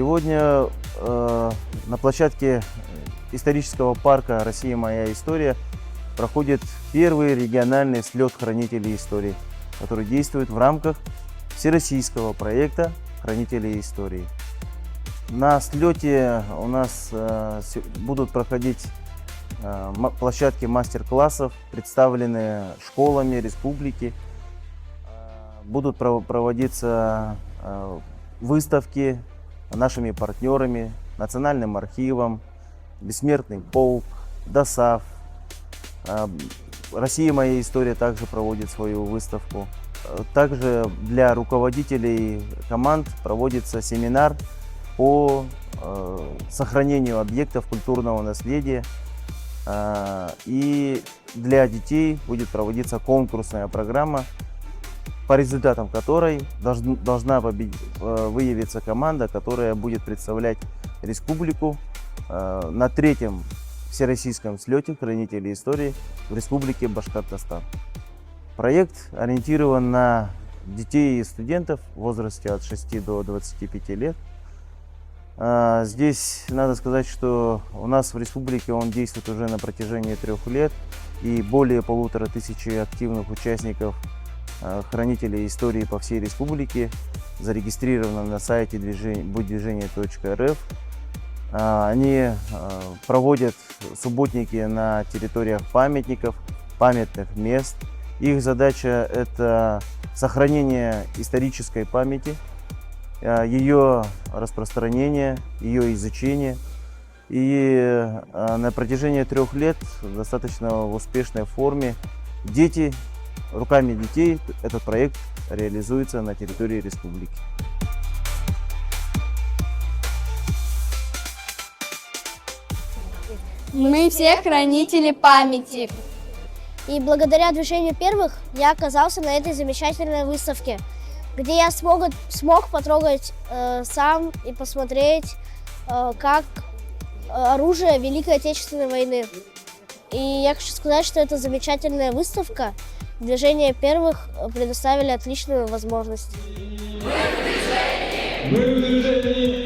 Сегодня на площадке исторического парка «Россия. Моя история» проходит первый региональный слет хранителей истории, который действует в рамках всероссийского проекта «Хранители истории». На слете у нас будут проходить площадки мастер-классов, представленные школами республики. Будут проводиться выставки нашими партнерами, Национальным архивом, Бессмертный полк, ДОСААФ. «Россия. Моя история» также проводит свою выставку. Также для руководителей команд проводится семинар по сохранению объектов культурного наследия. И для детей будет проводиться конкурсная программа, по результатам которой должна выявиться команда, которая будет представлять республику на третьем всероссийском слете хранителей истории в республике Башкортостан. Проект ориентирован на детей и студентов в возрасте от 6 до 25 лет. Здесь надо сказать, что у нас в республике он действует уже на протяжении 3 лет, и более 1500 активных участников хранителей истории по всей республике зарегистрировано на сайте буддвижение.рф. Они проводят субботники на территориях памятников, памятных мест. Их задача – это сохранение исторической памяти, ее распространение, ее изучение. И на протяжении 3 лет в достаточно успешной форме руками детей этот проект реализуется на территории республики. Мы все хранители памяти. И благодаря движению первых я оказался на этой замечательной выставке, где я смог потрогать сам и посмотреть, как оружие Великой Отечественной войны. И я хочу сказать, что это замечательная выставка. Движение первых предоставили отличную возможность. Мы в движении!